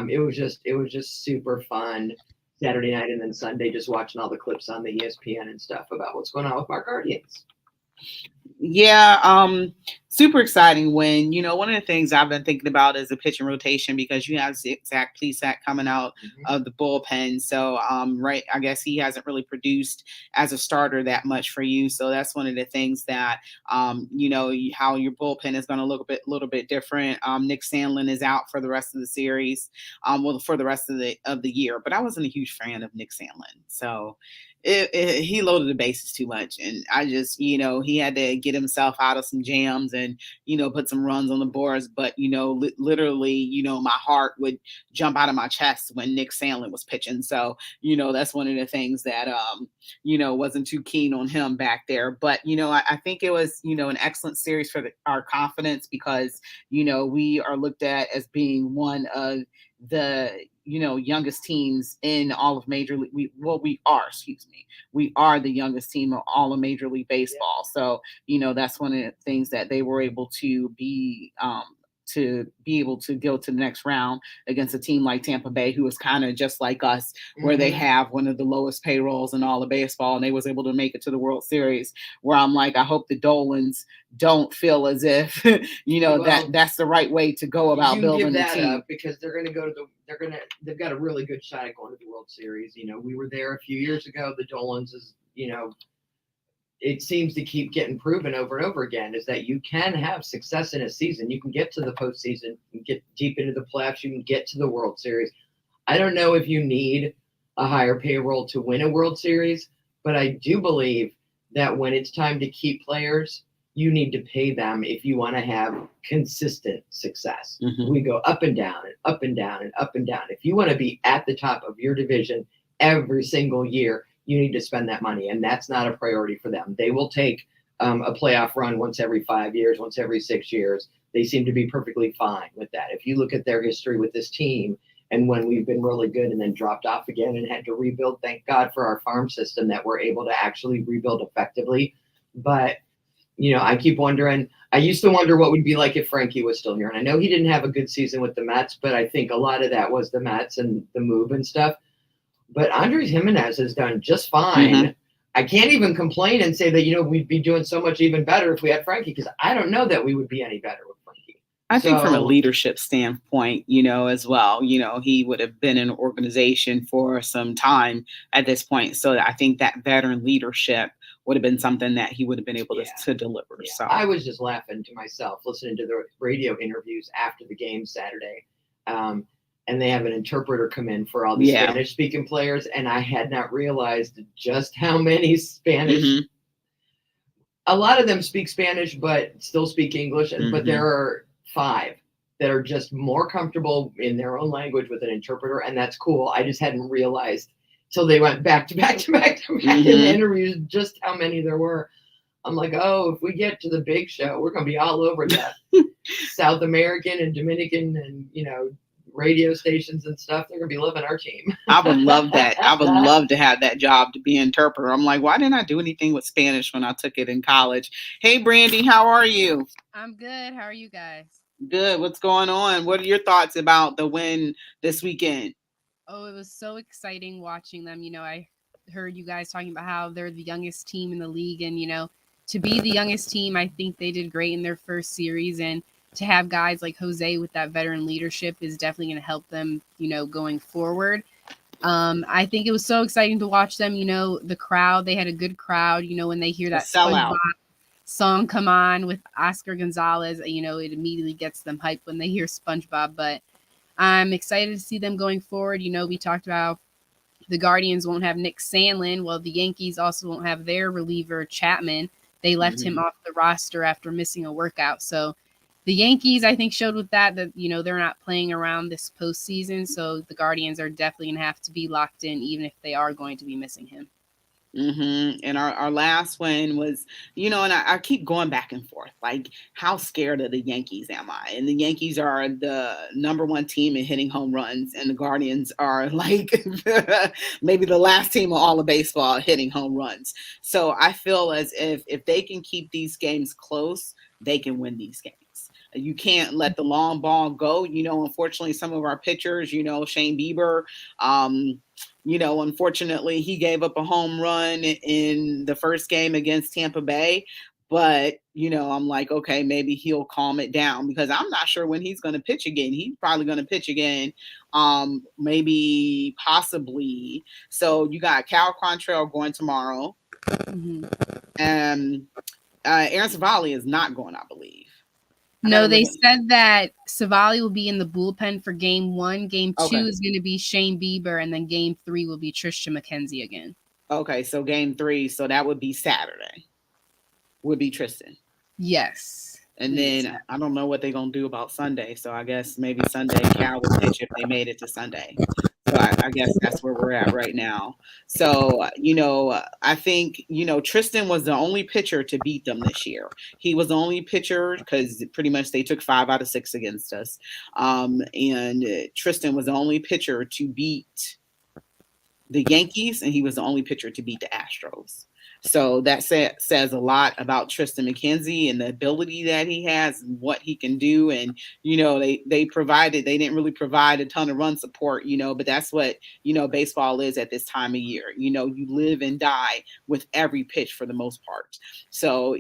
It was just super fun Saturday night and then Sunday, just watching all the clips on the ESPN and stuff about what's going on with our Guardians. Yeah, super exciting when, one of the things I've been thinking about is a pitching rotation because you have Zach Plesac coming out of the bullpen. So, right, I guess he hasn't really produced as a starter that much for you. So that's one of the things that, how your bullpen is going to look a little bit different. Nick Sandlin is out for the rest of the series, for the rest of the year. But I wasn't a huge fan of Nick Sandlin. So, he loaded the bases too much. And I just, he had to get himself out of some jams and, put some runs on the boards. But, literally, my heart would jump out of my chest when Nick Sandlin was pitching. So, that's one of the things that, wasn't too keen on him back there. But, I think it was, an excellent series for our confidence because, we are looked at as being one of the youngest teams in all of Major League. We are the youngest team of all of Major League Baseball. So that's one of the things that they were able to be able to go to the next round against a team like Tampa Bay, who is kind of just like us, where they have one of the lowest payrolls in all of baseball, and they was able to make it to the World Series. Where I'm like, I hope the Dolans don't feel as if that's the right way to go about building the team. Up because they've got a really good shot at going to the World Series. We were there a few years ago. The Dolans is it seems to keep getting proven over and over again is that you can have success in a season. You can get to the postseason, you can get deep into the playoffs, you can get to the World Series. I don't know if you need a higher payroll to win a World Series, but I do believe that when it's time to keep players, you need to pay them if you want to have consistent success. We go up and down and up and down and up and down. If you want to be at the top of your division every single year, you need to spend that money, and that's not a priority for them. They will take a playoff run once every 5 years, once every 6 years. They seem to be perfectly fine with that. If you look at their history with this team and when we've been really good and then dropped off again and had to rebuild, thank God for our farm system that we're able to actually rebuild effectively. But, I keep wondering, I used to wonder what would be like if Frankie was still here. And I know he didn't have a good season with the Mets, but I think a lot of that was the Mets and the move and stuff. But Andres Jimenez has done just fine. I can't even complain and say that, we'd be doing so much even better if we had Frankie, because I don't know that we would be any better with Frankie. I think from a leadership standpoint, as well, he would have been in an organization for some time at this point. So I think that veteran leadership would have been something that he would have been able to deliver. Yeah. So I was just laughing to myself listening to the radio interviews after the game Saturday. And they have an interpreter come in for all the Spanish-speaking players, and I had not realized just how many Spanish. A lot of them speak Spanish, but still speak English. But there are 5 that are just more comfortable in their own language with an interpreter, and that's cool. I just hadn't realized till they went back to back to back to back in the interviews just how many there were. I'm like, oh, if we get to the big show, we're going to be all over that. South American and Dominican and, radio stations and stuff. They're going to be living our team. I would love that. I would love to have that job to be an interpreter. I'm like, why didn't I do anything with Spanish when I took it in college? Hey, Brandy, how are you? I'm good. How are you guys? Good. What's going on? What are your thoughts about the win this weekend? Oh, it was so exciting watching them. I heard you guys talking about how they're the youngest team in the league. And, to be the youngest team, I think they did great in their first series. And to have guys like Jose with that veteran leadership is definitely going to help them, going forward. I think it was so exciting to watch them, the crowd, they had a good crowd, when they hear that SpongeBob song come on with Oscar Gonzalez, it immediately gets them hyped when they hear SpongeBob. But I'm excited to see them going forward. We talked about the Guardians won't have Nick Sandlin. Well, the Yankees also won't have their reliever Chapman. They left him off the roster after missing a workout. So the Yankees, I think, showed with that, they're not playing around this postseason. So the Guardians are definitely going to have to be locked in, even if they are going to be missing him. And our last win was, and I keep going back and forth. Like, how scared of the Yankees am I? And the Yankees are the number 1 team in hitting home runs, and the Guardians are like maybe the last team of all of baseball hitting home runs. So I feel as if they can keep these games close, they can win these games. You can't let the long ball go. Unfortunately, some of our pitchers, Shane Bieber, unfortunately, he gave up a home run in the first game against Tampa Bay. But, I'm like, okay, maybe he'll calm it down because I'm not sure when he's going to pitch again. He's probably going to pitch again, maybe possibly. So you got Cal Quantrill going tomorrow. Mm-hmm. And Aaron Savali is not going, I believe. No, they said that Savali will be in the bullpen for game 1. Game 2 is going to be Shane Bieber, and then game 3 will be Tristan McKenzie again. Okay, so game 3, so that would be Saturday. Would be Tristan. Yes. And then I don't know what they're going to do about Sunday, so I guess maybe Sunday Cal will pitch if they made it to Sunday. So I guess that's where we're at right now. So, I think, Tristan was the only pitcher to beat them this year. He was the only pitcher because pretty much they took 5 out of 6 against us. And Tristan was the only pitcher to beat the Yankees, and he was the only pitcher to beat the Astros. So that says a lot about Tristan McKenzie and the ability that he has and what he can do. And, they didn't really provide a ton of run support, but that's what, baseball is at this time of year. You live and die with every pitch for the most part. So,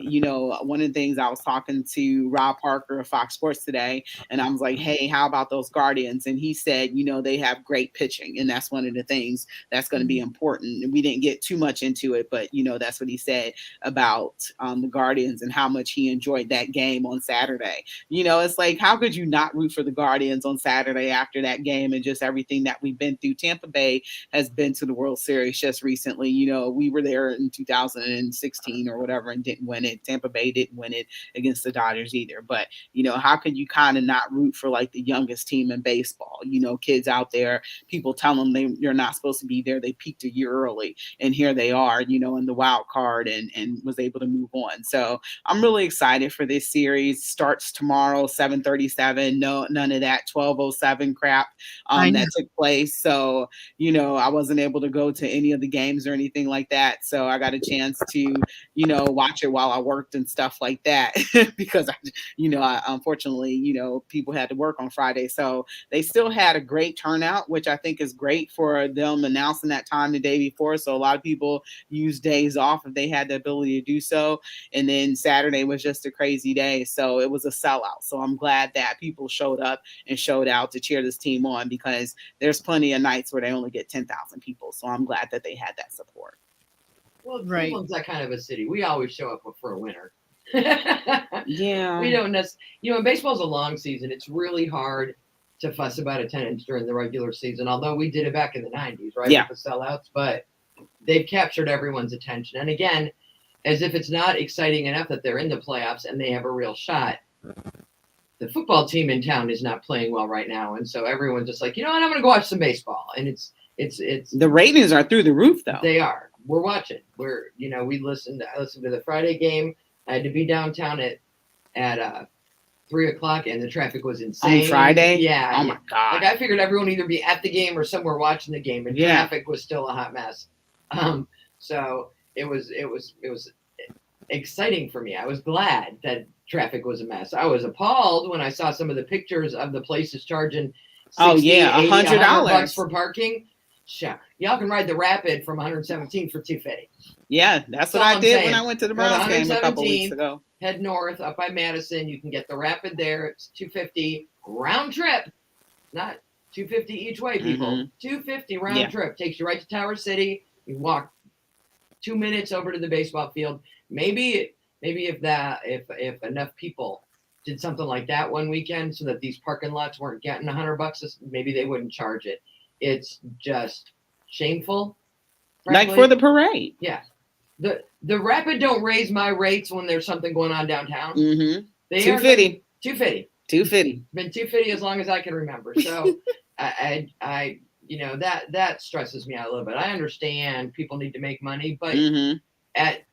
one of the things I was talking to Rob Parker of Fox Sports today, and I was like, hey, how about those Guardians? And he said, they have great pitching. And that's one of the things that's going to be important. And we didn't get too much into it, but, that's what he said about the Guardians and how much he enjoyed that game on Saturday. It's like, how could you not root for the Guardians on Saturday after that game and just everything that we've been through? Tampa Bay has been to the World Series just recently. We were there in 2016 or whatever and didn't win it. Tampa Bay didn't win it against the Dodgers either. But, how could you kind of not root for like the youngest team in baseball? Kids out there, people tell them they're not supposed to be there. They peaked a year early and here they are, in the wild card and was able to move on. So I'm really excited for this series. Starts tomorrow, 7:37. No, none of that 12:07 crap that took place. So, I wasn't able to go to any of the games or anything like that. So I got a chance to, watch it while I worked and stuff like that because I unfortunately, people had to work on Friday. So they still had a great turnout, which I think is great for them announcing that time the day before. So a lot of people use days off if they had the ability to do so. And then Saturday was just a crazy day. So it was a sellout. So I'm glad that people showed up and showed out to cheer this team on because there's plenty of nights where they only get 10,000 people. So I'm glad that they had that support. Well, right. Cleveland's that kind of a city. We always show up for a winner. Yeah. We don't necessarily, baseball's a long season. It's really hard to fuss about attendance during the regular season, although we did it back in the 90s, right? Yeah. With the sellouts, but they've captured everyone's attention. And again, as if it's not exciting enough that they're in the playoffs and they have a real shot, the football team in town is not playing well right now. And so everyone's just like, I'm going to go watch some baseball. And it's the ratings are through the roof though. They are. We're watching. I listened to the Friday game. I had to be downtown at 3:00 and the traffic was insane. On Friday? Yeah. Oh my God. Like I figured everyone would either be at the game or somewhere watching the game, and traffic was still a hot mess. So it was exciting for me. I was glad that traffic was a mess. I was appalled when I saw some of the pictures of the places charging $100 for parking. Sure. Y'all can ride the Rapid from 117 for $250. Yeah, that's what I did when I went to the Browns game a couple weeks ago. Head north up by Madison. You can get the Rapid there. It's $250 round trip, not $250 each way, people. $250 round trip takes you right to Tower City. You walk 2 minutes over to the baseball field. Maybe if enough people did something like that one weekend, so that these parking lots weren't getting $100, maybe they wouldn't charge it. It's just shameful. Frankly. Like for the parade. Yeah. The Rapid don't raise my rates when there's something going on downtown. They $250. $250. $250. Been $250 as long as I can remember. So I that stresses me out a little bit. I understand people need to make money, but at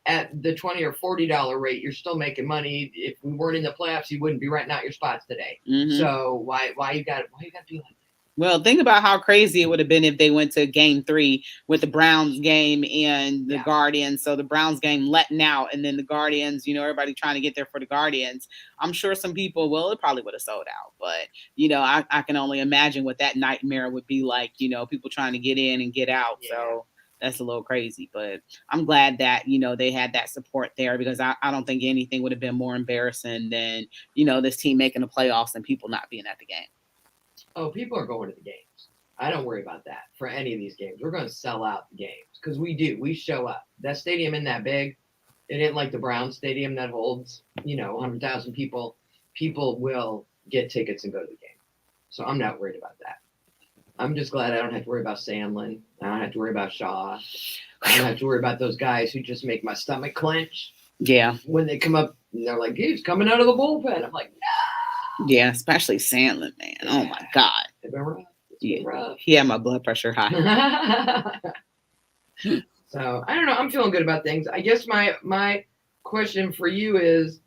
the $20 or $40 rate, you're still making money. If we weren't in the playoffs, you wouldn't be renting out your spots today. So why you got to be like that? Well, think about how crazy it would have been if they went to game 3 with the Browns game and the Guardians. So the Browns game letting out and then the Guardians, everybody trying to get there for the Guardians. I'm sure some people, it probably would have sold out. But, I can only imagine what that nightmare would be like, people trying to get in and get out. Yeah. So that's a little crazy. But I'm glad that, they had that support there because I don't think anything would have been more embarrassing than, this team making the playoffs and people not being at the game. Oh, people are going to the games. I don't worry about that for any of these games. We're going to sell out the games because we do. We show up. That stadium isn't that big. It ain't like the Browns stadium that holds, 100,000 people. People will get tickets and go to the game. So I'm not worried about that. I'm just glad I don't have to worry about Sandlin. I don't have to worry about Shaw. I don't have to worry about those guys who just make my stomach clench. Yeah. When they come up and they're like, he's coming out of the bullpen. I'm like, no. Yeah, especially Sandlin, man. Yeah. Oh my God. It's been rough. Yeah. He had my blood pressure high. So I don't know. I'm feeling good about things. I guess my question for you is,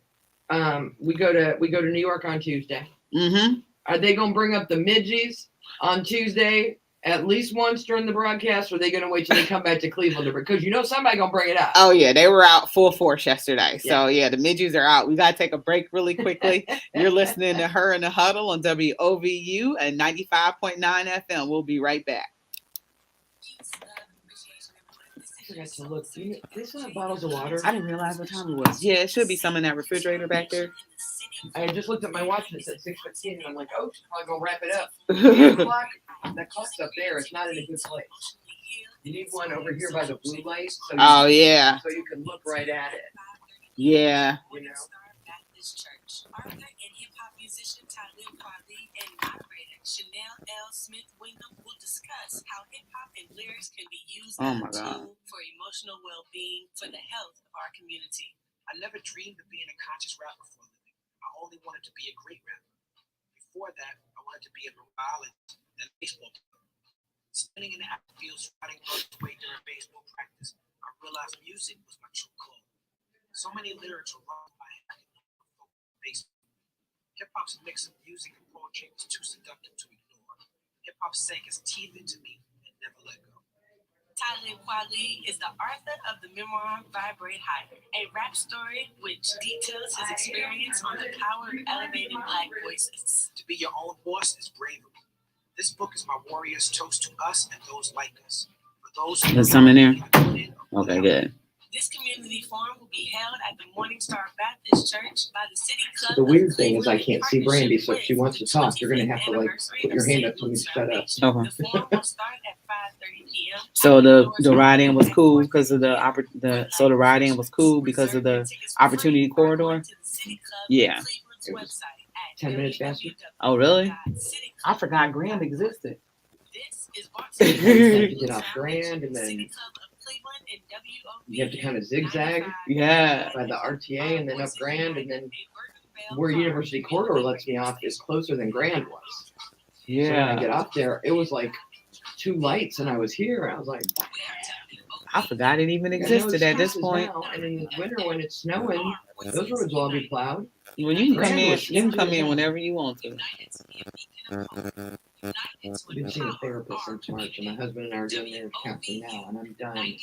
we go to New York on Tuesday. Mm-hmm. Are they gonna bring up the midgies on Tuesday at least once during the broadcast, or are they going to wait till they come back to Cleveland? Because somebody going to bring it up. Oh, yeah. They were out full force yesterday. So, yeah, the midges are out. We got to take a break really quickly. You're listening to Her in the Huddle on WOVU and 95.9 FM. We'll be right back. I forgot to look. Do they still have bottles of water? I didn't realize what time it was. Yeah, it should be some in that refrigerator back there. I just looked at my watch and it said 6:15, and I'm like, oh, she's probably going to wrap it up. That clock's up there. It's not in a good place. You need one over here by the blue light. So yeah. So you can look right at it. Yeah. Arthur and hip-hop musician Talib Kweli and moderator Chanel L. Smith Wingham will discuss how hip-hop and lyrics can be used as a tool for emotional well-being for the health of our community. I never dreamed of being a conscious rapper for a living. I only wanted to be a great rapper. Before that, I wanted to be a biologist and a baseball player. Spinning in the outfield, riding Broadway way during baseball practice, I realized music was my true calling. So many lyrics were wrong by baseball. Hip-hop's mix of music and poetry was too seductive to ignore. Hip-hop sank its teeth into me and never let go. Talib Kweli is the author of the memoir Vibrate Higher, a rap story which details his experience on the power of elevating Black voices. To be your own boss is bravery. This book is my warrior's toast to us and those like us. For those who there's some in there. Okay, good. This community forum will be held at the Morningstar Baptist Church by the City Club. The weird thing is I can't see Brandy, so if she wants to talk, you're going to have to put your hand up to me to shut up. Okay. The forum will start at 5:30 p.m. So the ride-in was cool because of the ride-in was cool because of the opportunity corridor. Yeah. 10 minutes faster. Oh really? I forgot Grand existed. You get off Grand and then you have to kind of zigzag. Yeah. By the RTA and then up Grand, and then where University Corridor lets me off is closer than Grand was. Yeah. So when I get off there, it was like 2 lights and I was here. I was like, I forgot it even existed at this point. Now, and in the winter when it's snowing, those roads will all be plowed. Well, you can come in whenever you want to. I've been seeing a therapist since March, and my husband and I are doing marriage counseling now, and I'm done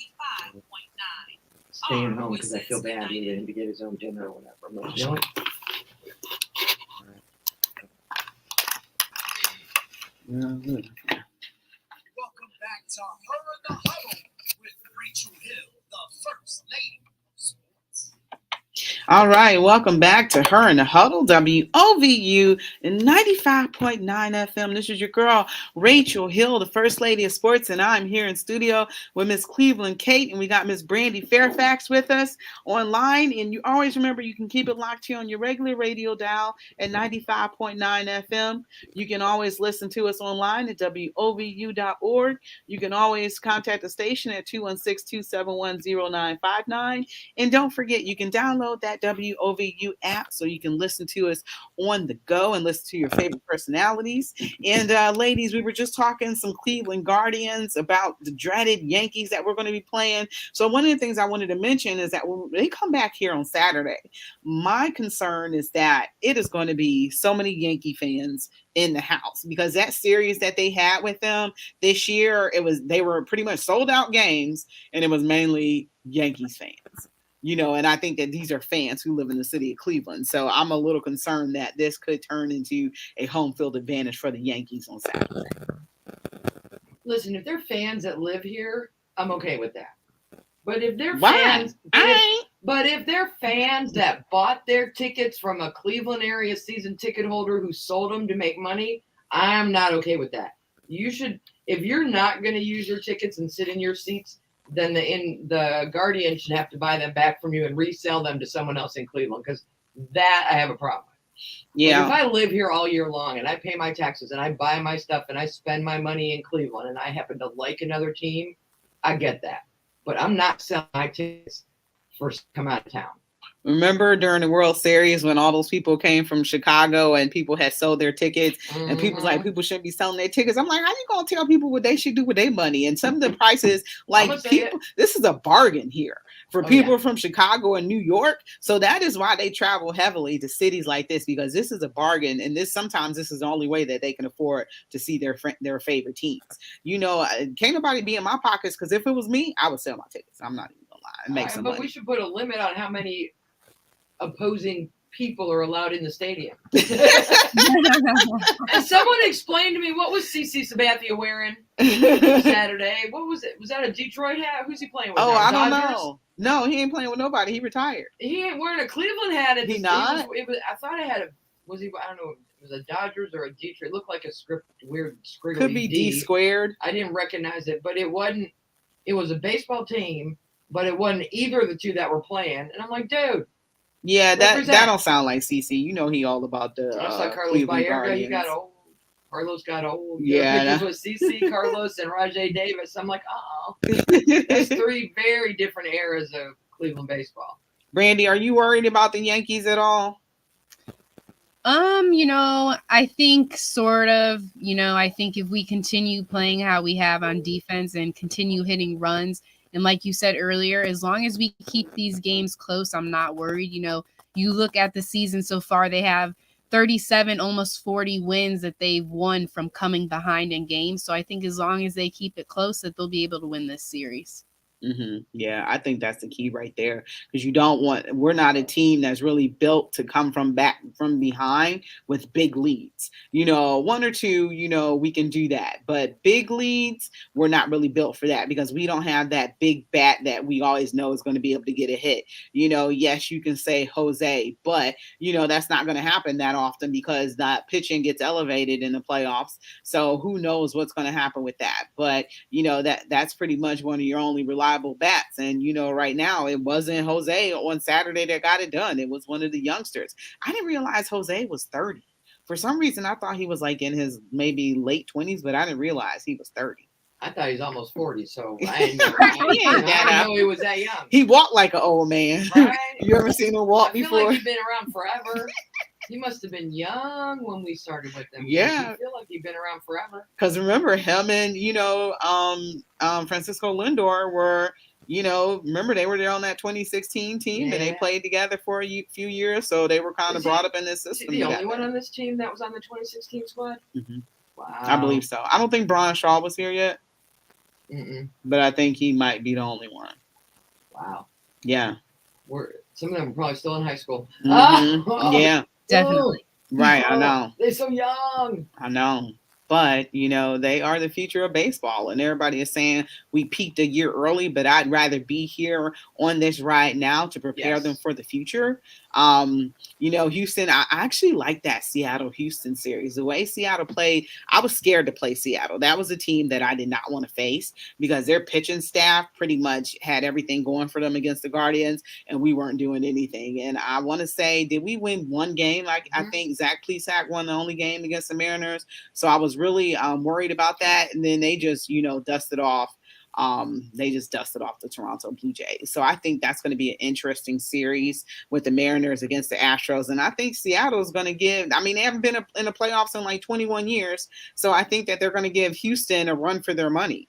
staying home because I feel bad needing him to get his own dinner or whatever. I'm like, you know what? Welcome back to Her in the Huddle with Rachel Hill, the First Lady of Sports. All right, welcome back to Her in the Huddle, WOVU and 95.9 FM. This is your girl, Rachel Hill, the First Lady of Sports, and I'm here in studio with Miss Cleveland Kate, and we got Miss Brandy Fairfax with us online. And you always remember you can keep it locked here on your regular radio dial at 95.9 FM. You can always listen to us online at WOVU.org. You can always contact the station at 216-271-0959. And don't forget, you can download that that WOVU app so you can listen to us on the go and listen to your favorite personalities. And ladies, we were just talking some Cleveland Guardians about the dreaded Yankees that we're going to be playing. So one of the things I wanted to mention is that when they come back here on Saturday, my concern is that it is going to be so many Yankee fans in the house, because that series that they had with them this year, they were pretty much sold out games, and it was mainly Yankees fans. And I think that these are fans who live in the city of Cleveland. So I'm a little concerned that this could turn into a home field advantage for the Yankees on Saturday. Listen, if they're fans that live here, I'm okay with that. But if they're Why? fans, but if they're fans that bought their tickets from a Cleveland area season ticket holder who sold them to make money, I'm not okay with that. You should, if you're not going to use your tickets and sit in your seats, then the Guardian should have to buy them back from you and resell them to someone else in Cleveland, because that I have a problem with. Yeah. But if I live here all year long and I pay my taxes and I buy my stuff and I spend my money in Cleveland and I happen to like another team, I get that. But I'm not selling my tickets for come out of town. Remember during the World Series when all those people came from Chicago and people had sold their tickets, and people's like, people shouldn't be selling their tickets. I'm like, how you gonna tell people what they should do with their money? And some of the prices, like people, this is a bargain here for people from Chicago and New York. So that is why they travel heavily to cities like this, because this is a bargain, and sometimes this is the only way that they can afford to see their favorite teams. Can't nobody be in my pockets, because if it was me, I would sell my tickets. I'm not even gonna lie. It makes some money. But we should put a limit on how many opposing people are allowed in the stadium. And someone explained to me, what was CC Sabathia wearing Saturday? What was it? Was that a Detroit hat? Who's he playing with? Oh, now? I don't Dodgers? know. No, he ain't playing with nobody. He retired. He ain't wearing a Cleveland hat. He not? I thought I had was he? I don't know. It was a Dodgers or a Detroit. It looked like a weird squiggly Could be D squared. I didn't recognize it, but it wasn't. It was a baseball team, but it wasn't either of the two that were playing. And I'm like, dude. Yeah, that don't sound like CC. He all about the like Carlos Cleveland Baerga. Guardians. He got old. Carlos got old. Yeah, pictures with CC, Carlos, and Rajay Davis. I'm like, that's three very different eras of Cleveland baseball. Brandy, are you worried about the Yankees at all? I think sort of. I think if we continue playing how we have on defense and continue hitting runs. And like you said earlier, as long as we keep these games close, I'm not worried. You look at the season so far, they have 37, almost 40 wins that they've won from coming behind in games. So I think as long as they keep it close, that they'll be able to win this series. Mm-hmm. Yeah, I think that's the key right there, because we're not a team that's really built to come from behind with big leads. 1 or 2, we can do that, but big leads, we're not really built for that, because we don't have that big bat that we always know is going to be able to get a hit. Yes, you can say Jose, but that's not going to happen that often, because that pitching gets elevated in the playoffs. So who knows what's going to happen with that? But that's pretty much one of your only reliable bats. And right now it wasn't Jose on Saturday that got it done. It was one of the youngsters. I didn't realize Jose was 30. For some reason I thought he was like in his maybe late 20s, but I didn't realize he was 30. I thought he was almost 40, so I didn't know he was that young. He walked like an old man. Right? You ever seen him walk before? Like he's been around forever. He must have been young when we started with them. Yeah. I feel like he's been around forever. Because remember him and, Francisco Lindor were, remember they were there on that 2016 team and they played together for a few years. So they were kind of brought up in this system. Is he the only one on this team that was on the 2016 squad? Mm-hmm. Wow. I believe so. I don't think Brian Shaw was here yet. Mm-mm. But I think he might be the only one. Wow. Yeah. Some of them are probably still in high school. Mm-hmm. Oh, yeah. Definitely. Right, I know. They're so young. I know. But, they are the future of baseball. And everybody is saying we peaked a year early, but I'd rather be here on this ride now to prepare them for the future. Houston, I actually like that Seattle-Houston series. The way Seattle played, I was scared to play Seattle. That was a team that I did not want to face, because their pitching staff pretty much had everything going for them against the Guardians, and we weren't doing anything. And I want to say, did we win one game? I think Zach Plesac won the only game against the Mariners. So I was really worried about that. And then they just, dusted off they just dusted off the Toronto Blue Jays. So I think that's going to be an interesting series with the Mariners against the Astros. And I think Seattle is going to give, I mean, they haven't been in the playoffs in like 21 years. So I think that they're going to give Houston a run for their money.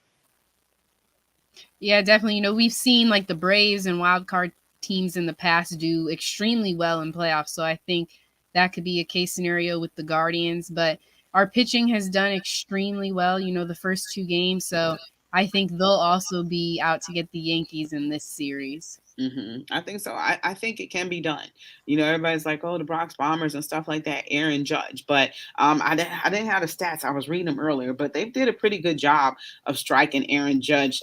Yeah, definitely. You know, we've seen like the Braves and wild card teams in the past do extremely well in playoffs. So I think that could be a case scenario with the Guardians. But our pitching has done extremely well, you know, the first 2 games. So I think they'll also be out to get the Yankees in this series. I think so. I think it can be done. You know, everybody's like, oh, the Bronx Bombers and stuff like that, Aaron Judge. But I didn't have the stats. I was reading them earlier, but they did a pretty good job of striking Aaron Judge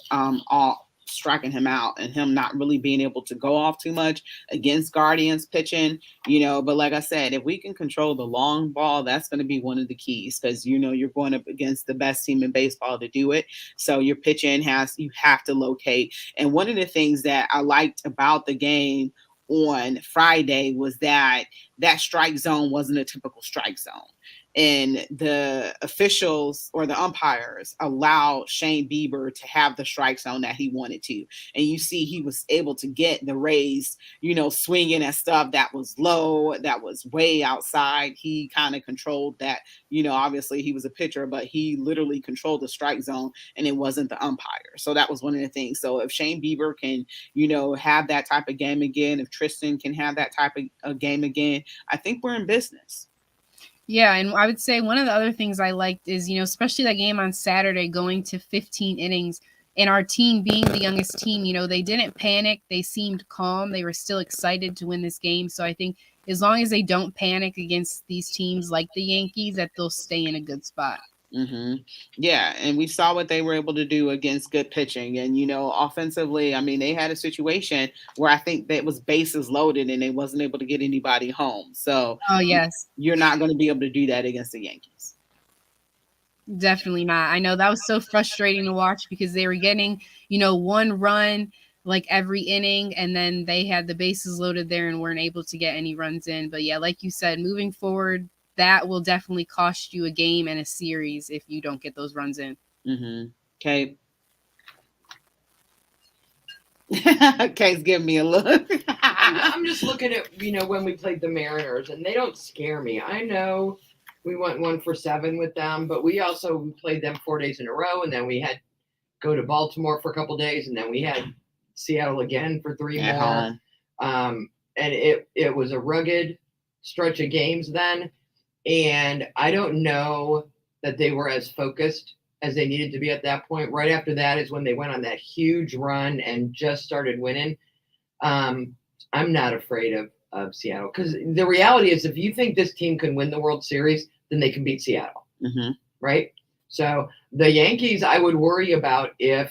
striking him out and him not really being able to go off too much against Guardians pitching, you know. But like I said, if we can control the long ball, that's going to be one of the keys, because, you know, you're going up against the best team in baseball to do it. So your pitching you have to locate. And one of the things that I liked about the game on Friday was that strike zone wasn't a typical strike zone. And the officials or the umpires allowed Shane Bieber to have the strike zone that he wanted to. And you see he was able to get the Rays, you know, swinging at stuff that was low, that was way outside. He kind of controlled that. You know, obviously he was a pitcher, but he literally controlled the strike zone, and it wasn't the umpire. So that was one of the things. So if Shane Bieber can, you know, have that type of game again, if Tristan can have that type of game again, I think we're in business. Yeah, and I would say one of the other things I liked is, you know, especially that game on Saturday going to 15 innings, and our team being the youngest team, you know, they didn't panic. They seemed calm. They were still excited to win this game. So I think as long as they don't panic against these teams like the Yankees, that they'll stay in a good spot. Yeah, and we saw what they were able to do against good pitching. And, you know, offensively, I mean, they had a situation where I think that was bases loaded and they wasn't able to get anybody home. So oh yes, you're not going to be able to do that against the Yankees. Definitely not. I know that was so frustrating to watch because they were getting, you know, 1 run like every inning, and then they had the bases loaded there and weren't able to get any runs in. But yeah, like you said, moving forward, that will definitely cost you a game and a series if you don't get those runs in. Okay. Kate's giving me a look. I'm just looking at, you know, when we played the Mariners, and they don't scare me. I know we went 1-for-7 with them, but we played them 4 days in a row, and then we had go to Baltimore for a couple days, and then we had Seattle again for 3 more. And it was a rugged stretch of games then. And I don't know that they were as focused as they needed to be at that point. Right after that is when they went on that huge run and just started winning. I'm not afraid of Seattle, because the reality is, if you think this team can win the World Series, then they can beat Seattle, right? So the Yankees, I would worry about if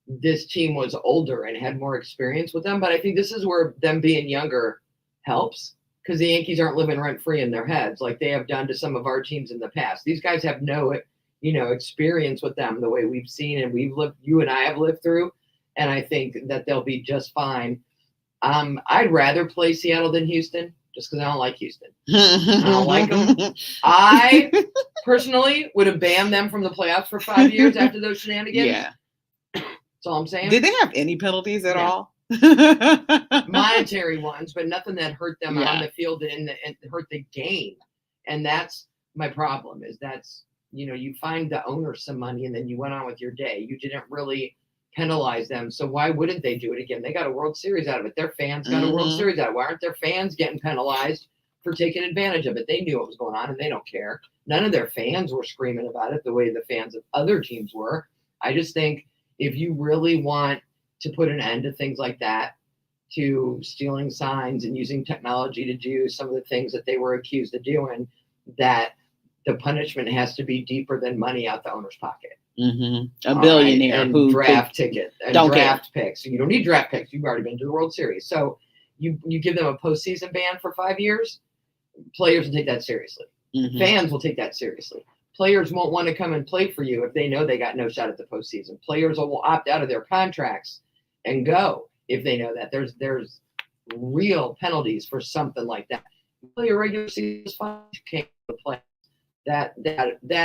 this team was older and had more experience with them. But I think this is where them being younger helps, because the Yankees aren't living rent-free in their heads like they have done to some of our teams in the past. These guys have no, you know, experience with them the way we've seen and you and I have lived through. And I think that they'll be just fine. I'd rather play Seattle than Houston, just because I don't like Houston. I don't like them. I personally would have banned them from the playoffs for 5 years after those shenanigans. Yeah. That's all I'm saying. Did they have any penalties at all? Monetary ones, but nothing that hurt them on the field and hurt the game. And that's my problem, is that's, you know, you find the owner some money and then you went on with your day. You didn't really penalize them. So why wouldn't they do it again? They got a World Series out of it. Their fans got a World Series out of it. Why aren't their fans getting penalized for taking advantage of it? They knew what was going on and they don't care. None of their fans were screaming about it the way the fans of other teams were. I just think if you really want to put an end to things like that, to stealing signs and using technology to do some of the things that they were accused of doing, that the punishment has to be deeper than money out the owner's pocket. A billionaire and who draft ticket and don't draft picks. You don't need draft picks. You've already been to the World Series. So you give them a postseason ban for 5 years. Players will take that seriously. Fans will take that seriously. Players won't want to come and play for you if they know they got no shot at the postseason. Players will opt out of their contracts and go if they know that. There's real penalties for something like that. You play a regular season, fine. You can't play. That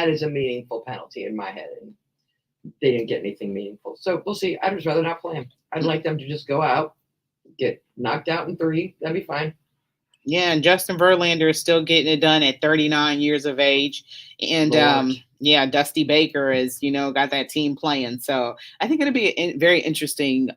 is a meaningful penalty in my head. And they didn't get anything meaningful. So we'll see. I'd just rather not play them. I'd like them to just go out, get knocked out in 3. That'd be fine. Yeah, and Justin Verlander is still getting it done at 39 years of age. And Dusty Baker is, got that team playing. So I think it'll be a very interesting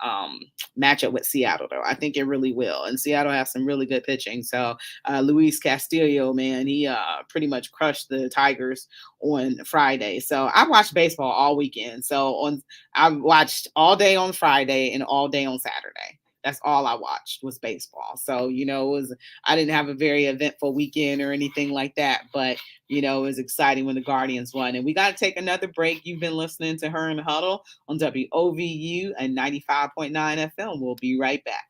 matchup with Seattle, though. I think it really will. And Seattle has some really good pitching. So Luis Castillo, man, he pretty much crushed the Tigers on Friday. So I watched baseball all weekend. So I watched all day on Friday and all day on Saturday. That's all I watched was baseball. So, I didn't have a very eventful weekend or anything like that, but, it was exciting when the Guardians won. And we got to take another break. You've been listening to Her in the Huddle on WOVU and 95.9 FM. We'll be right back.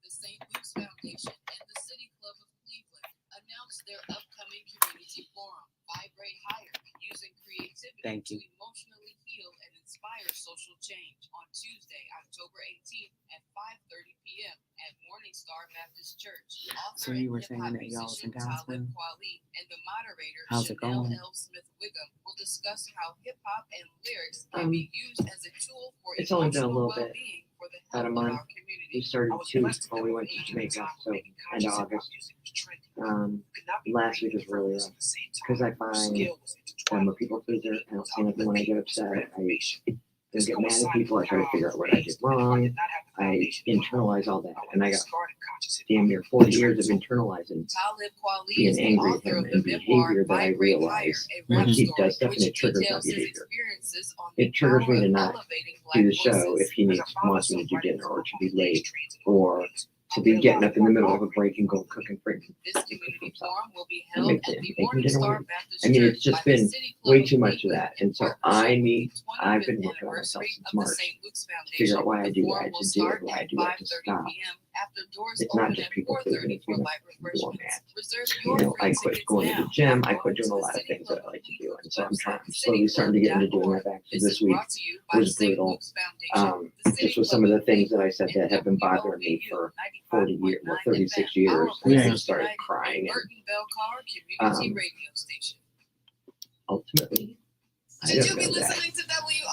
The St. Luke's Foundation and the City Club of Cleveland announced their upcoming community forum, Vibrate Higher, using creativity to emotionally heal and inspire social change on Tuesday, October 18th at 5:30 p.m. at Morningstar Baptist Church. So you were saying that y'all was in Gospel? And the moderator, How's it going? Chanel L. Smith-Wiggum, will discuss how hip-hop and lyrics can be used as a tool for It's only been a little bit. well-being for the About a health of month. our community. We started 2 weeks before we went to Jamaica, so end of August. Last week was really rough because I find I'm a people pleaser. I don't say nothing when I get upset. I don't get mad at people. I try to figure out what I did wrong. I internalize all that, and I got damn near 40 years of internalizing being angry at him and behavior that I realize when he does stuff and it triggers my behavior. It triggers me to not do the show if he wants me to do dinner or to be late or to be getting up in the middle of a break and go cooking for him. This community forum will be held at the Making dinner Morningstar with Baptist I mean, Church it's just by the been City Club way of too much of Cleveland that. in And so partnership with the I've 25th been working on myself anniversary since of the March St. Luke's to figure out why I Foundation. do The what I forum have will to do start and why I at do what to 5:30 stop. p.m. after doors It's not open just at people pleasing, 4:30 it's for even light doing refreshments. that. Reserve You your know, free I quit tickets going to the now gym. by I quit going doing to a the lot of City things Club that I of like to do. Cleveland's And so I'm website, slowly starting to get into doing that back. So This this is week brought to you by the was St. brutal. Luke's Foundation, the City Just with Club some of the of things that I Cleveland, said that have been bothering me for 40 years, 36 years. And I just started crying. Burton Bell Car Community Radio Station. Ultimately, I Did you don't be know that listening to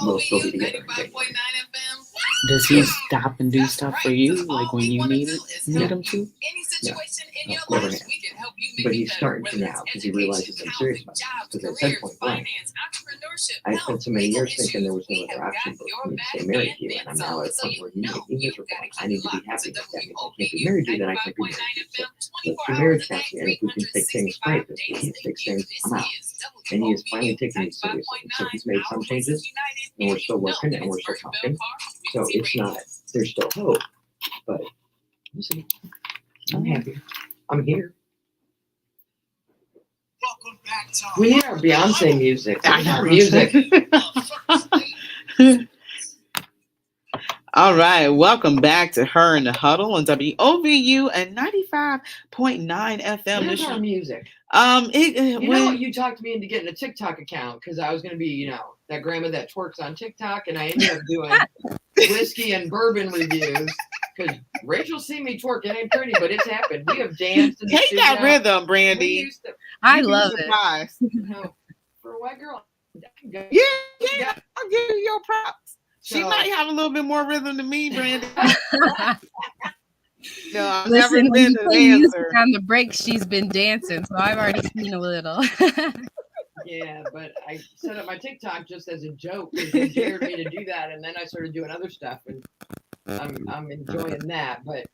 we'll still be WOVU together. 95.9 FM? Does he stop and do That's stuff right, for you, 'cause like all when we you wanna need do it? is Need help him you. to? Any situation in No, your never life, have. we can help you make But it he's better. starting to Whether now it's because he realizes education, I'm serious housing, about this. jobs, Because I said careers, point blank, finance, entrepreneurship, I health, spent so many legal years thinking there was issues. no We other have option got but your for me to back stay married and to you. And then I'm now at a some. So point you where you know make me you miserable. gotta I keep need it to be locked to happy. That means I can't be WOVU married to you, then I can't be 95.9 married to you. FM, So 24 let's be hours marriage a day, counseling. And if we can fix things 365 right, if we days can a fix year. things, This I'm out. is And he is finally WOVU taking me seriously. So 95.9, he's made some our changes, voices united, and we're and still you know working, and it's we're still Burton Bell talking. Car So Community it's Radio. not, there's still hope, but listen, I'm happy. I'm here. Welcome back to We need our Beyonce music. I Where's know. our music. All right, welcome back to Her in the Huddle on WOVU and 95.9 FM. Where's our music? You You know, you talked me into getting a TikTok account because I was going to be, that grandma that twerks on TikTok, and I ended up doing whiskey and bourbon reviews because Rachel seen me twerk. It ain't pretty, but it's happened. We have danced in the take that studio. rhythm, We Brandy. used to, I You'd be love it. surprised. for a white girl. Yeah, I'll give you your props. She So- might have a little bit more rhythm than me, Brandy. No, I've Listen, never when been you a play music dancer. on the break, she's been dancing, so I've already seen a little. Yeah, but I set up my TikTok just as a joke because you dared me to do that, and then I started doing other stuff, and I'm enjoying that. But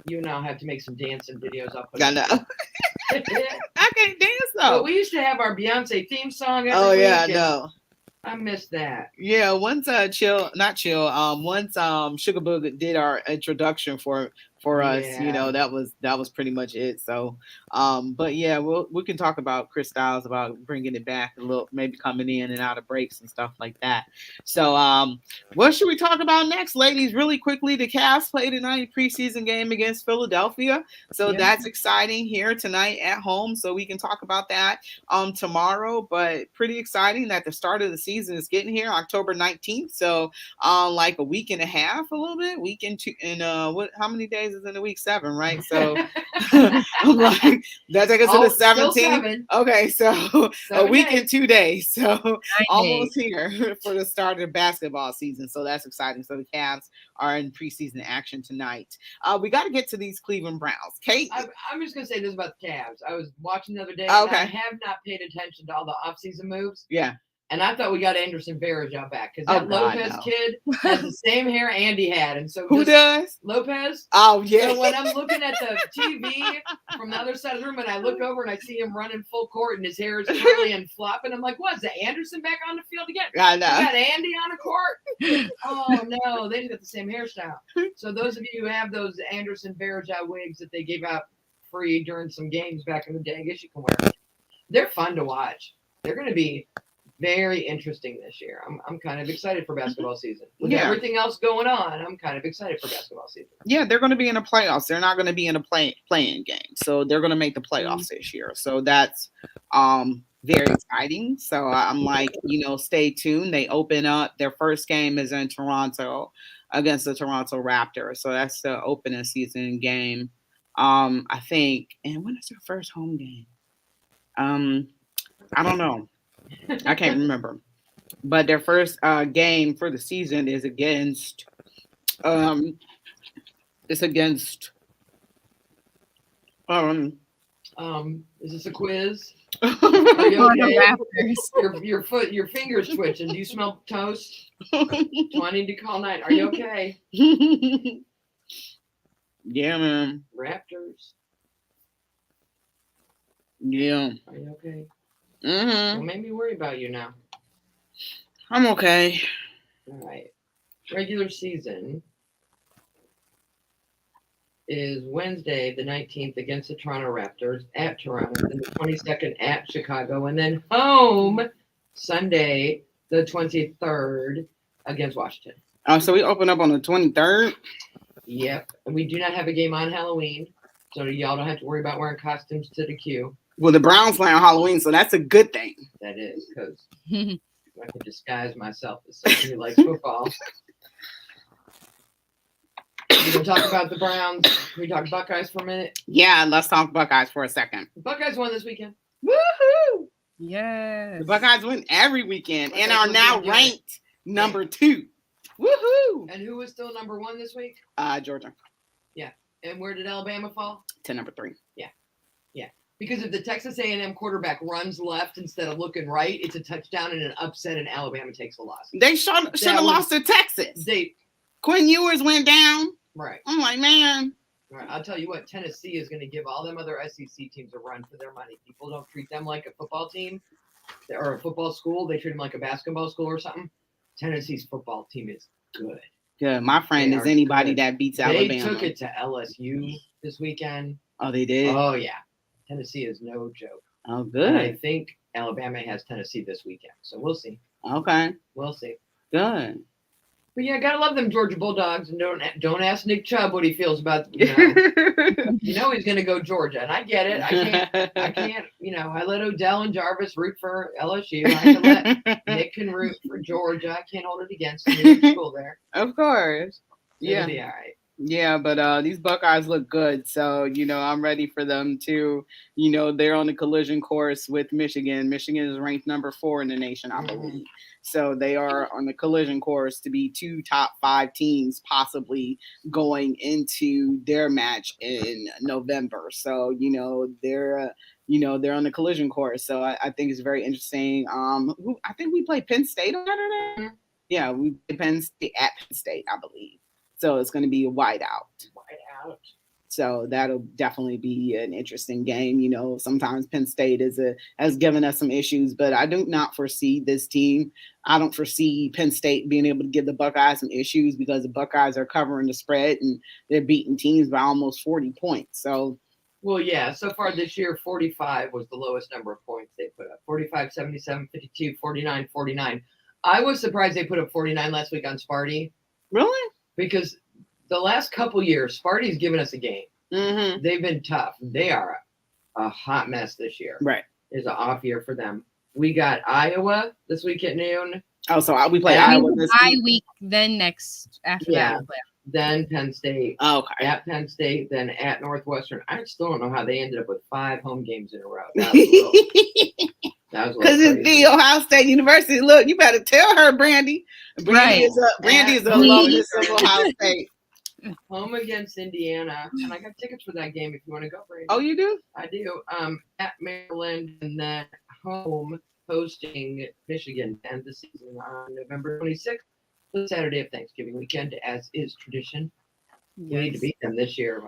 you now have to make some dancing videos. I'll put I know. it. I can't dance But though. we used to have our Beyonce theme song every Oh week. yeah, I and know. I miss that. Yeah, once once Sugar Boog did our introduction for us, Yeah. that was pretty much it. So but yeah, we can talk about Chris Styles about bringing it back a little, maybe coming in and out of breaks and stuff like that. So what should we talk about next, ladies? Really quickly, the Cavs played tonight preseason game against Philadelphia. So Yeah. that's exciting here tonight at home. So we can talk about that tomorrow, but pretty exciting that the start of the season is getting here, October 19th. So like a week and a half, a little bit, week and two, and how many days is in the week 7, right? So I'm like, that take us to the Still 17th. 7. Okay, so a 7 week days. and 2 days. So 9 almost days. here for the start of the basketball season. So that's exciting. So the Cavs are in preseason action tonight. We got to get to these Cleveland Browns. Kate? I'm just going to say this about the Cavs. I was watching the other day, Oh, and I okay. have not paid attention to all the offseason moves. Yeah. And I thought we got Anderson Varejao back because Oh, that God, Lopez no. kid has the same hair Andy had. And so Who this does? Lopez. Oh, yeah. So when I'm looking at the TV from the other side of the room and I look over and I see him running full court and his hair is curly and flopping, I'm like, what, is that Anderson back on the field again? I We know. got Andy on the court? Oh, no, they just got the same hairstyle. So those of you who have those Anderson Varejao wigs that they gave out free during some games back in the day, I guess you can wear them. They're fun to watch. They're going to be very interesting this year. I'm kind of excited for basketball season. With everything else going on, I'm kind of excited for basketball season. Yeah, they're going to be in the playoffs. They're not going to be in a playing game. So they're going to make the playoffs this year. So that's very exciting. So I'm like, stay tuned. They open up. Their first game is in Toronto against the Toronto Raptors. So that's the opening season game. I think. And when is their first home game? I don't know. I can't remember. But their first game for the season is against is this a quiz? Are you okay? Raptors. Your fingers twitching. Do you smell toast? Do I need to call 9? Are you okay? Yeah, man. Raptors. Yeah. Are you okay? Mm-hmm. Don't make me worry about you now. I'm okay. All right. Regular season is Wednesday, the 19th, against the Toronto Raptors at Toronto, then the 22nd at Chicago, and then home Sunday, the 23rd, against Washington. Oh, so we open up on the 23rd? Yep. And we do not have a game on Halloween, so y'all don't have to worry about wearing costumes to the queue. Well, the Browns play on Halloween, so that's a good thing. That is, because I can disguise myself as somebody who likes football. We can talk about the Browns. Can we talk Buckeyes for a minute? Yeah, let's talk Buckeyes for a second. The Buckeyes won this weekend. Woohoo! Yes. The Buckeyes win every weekend and Buckeyes are look now good. ranked number 2. Woohoo! And who was still number 1 this week? Georgia. Yeah. And where did Alabama fall? To number 3. Because if the Texas A&M quarterback runs left instead of looking right, it's a touchdown and an upset, and Alabama takes a loss. They should have lost to Texas. Quinn Ewers went down. Right. I'm like, man. All right. I'll tell you what, Tennessee is going to give all them other SEC teams a run for their money. People don't treat them like a football team or a football school. They treat them like a basketball school or something. Tennessee's football team is good. Good. My friend is anybody that beats Alabama. They took it to LSU this weekend. Oh, they did? Oh, yeah. Tennessee is no joke. Oh, good. And I think Alabama has Tennessee this weekend. So we'll see. Okay. We'll see. Good. But yeah, gotta love them Georgia Bulldogs, and don't ask Nick Chubb what he feels about. He's gonna go Georgia, and I get it. I can't. I let Odell and Jarvis root for LSU. I can let Nick can root for Georgia. I can't hold it against him. He went to school there. Of course. It'll be all right. Yeah, but these Buckeyes look good. So, I'm ready for them to, they're on the collision course with Michigan. Michigan is ranked number 4 in the nation, I believe. So they are on the collision course to be 2 top 5 teams possibly going into their match in November. So, they're on the collision course. So I think it's very interesting. I think we play Penn State on Saturday. Yeah, we play Penn State at Penn State, I believe. So it's going to be a whiteout. So that'll definitely be an interesting game. Sometimes Penn State has given us some issues, but I do not foresee this team. I don't foresee Penn State being able to give the Buckeyes some issues because the Buckeyes are covering the spread and they're beating teams by almost 40 points. So, well, yeah, so far this year, 45 was the lowest number of points they put up. 45, 77, 52, 49, 49. I was surprised they put up 49 last week on Sparty. Really? Because the last couple years, Sparty's given us a game. Mm-hmm. They've been tough. They are a hot mess this year. Right. It's an off year for them. We got Iowa this week at noon. Oh, so we play Iowa this week. Then next after that. then Penn State, Okay. at Penn State, then at Northwestern. I still don't know how they ended up with 5 home games in a row. That was a little Because it's crazy. the Ohio State University. Look, you better tell her, Brandy. Brandy Right. is a At alumnus of Northwestern, Ohio State. home against Indiana, and I got tickets for that game if you want to go, Brady. Oh, you do? I do. At Maryland, and then home hosting Michigan to end the season on November 26th, the Saturday of Thanksgiving weekend, as is tradition. We need to Yes. beat them this year.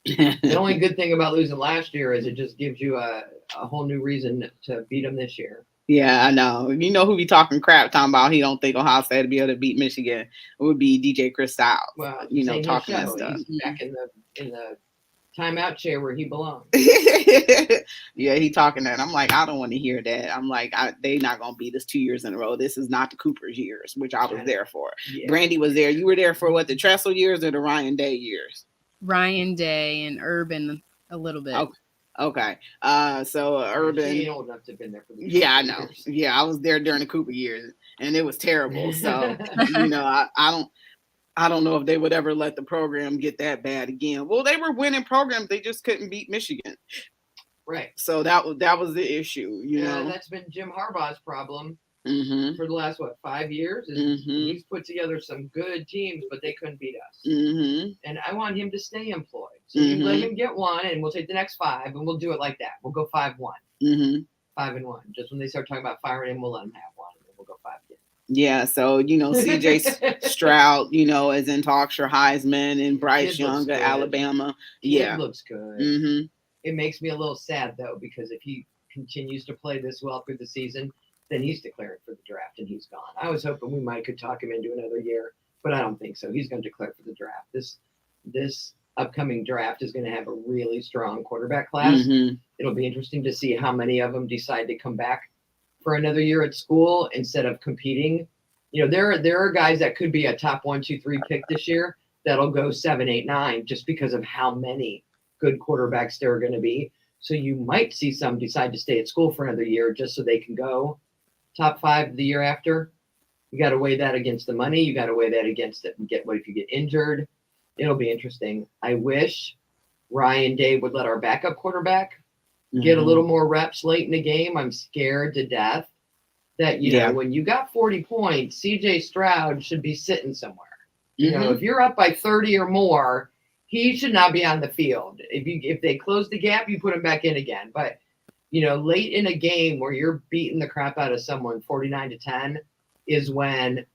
The only good thing about losing last year is it just gives you a whole new reason to beat them this year. Yeah, I know. You know who be talking crap, talking about he don't think Ohio State will be able to beat Michigan. It would be DJ Chris Styles. Well, You know, same talking that show. stuff. He's back in the timeout chair where he belongs. Yeah, he talking that. I'm like, I don't want to hear that. I'm like, they not gonna beat us 2 years in a row. This is not the Cooper's years, which I was there for. Yeah. Brandy was there. You were there for what, the Tressel years or the Ryan Day years? Ryan Day and Urban a little bit. Okay. So Urban. She ain't old enough to have been there for the Yeah, I know. years. Yeah, I was there during the Cooper years, and it was terrible. So you know, I don't know if they would ever let the program get that bad again. Well, they were winning programs, they just couldn't beat Michigan. Right. So that was the issue. You know, that's been Jim Harbaugh's problem mm-hmm. for the last 5 years. Mm-hmm. He's put together some good teams, but they couldn't beat us. Mm-hmm. And I want him to stay employed. So you let him get one, and we'll take the next 5, and we'll do it like that. We'll go 5-1, Mm-hmm. 5-1. Just when they start talking about firing him, we'll let him have one, and then we'll go 5 again. Yeah, so you know, CJ Stroud, you know, is in talks for Heisman, and Bryce Young at Alabama. Yeah, Kid looks good. Mm-hmm. It makes me a little sad though, because if he continues to play this well through the season, then he's declaring for the draft and he's gone. I was hoping we could talk him into another year, but I don't think so. He's going to declare for the draft. This upcoming draft is going to have a really strong quarterback class. Mm-hmm. It'll be interesting to see how many of them decide to come back for another year at school instead of competing. You know, there are guys that could be a top 1, 2, 3 pick this year that'll go 7, 8, 9 just because of how many good quarterbacks there are going to be. So you might see some decide to stay at school for another year just so they can go top 5 the year after. You got to weigh that against the money. You got to weigh that against it. What if you get injured? It'll be interesting. I wish Ryan Day would let our backup quarterback get a little more reps late in the game. I'm scared to death that, you know, when you got 40 points, CJ Stroud should be sitting somewhere. You know, if you're up by 30 or more, he should not be on the field. If they close the gap, you put him back in again. But, you know, late in a game where you're beating the crap out of someone 49-10 is when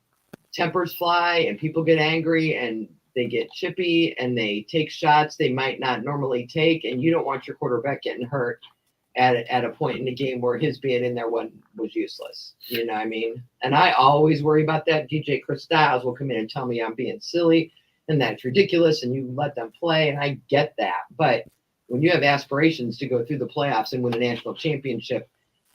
tempers fly and people get angry and they get chippy and they take shots they might not normally take. And you don't want your quarterback getting hurt at a point in the game where his being in there was useless. You know what I mean? And I always worry about that. DJ Chris Styles will come in and tell me I'm being silly and that's ridiculous, and you let them play, and I get that. But when you have aspirations to go through the playoffs and win a national championship,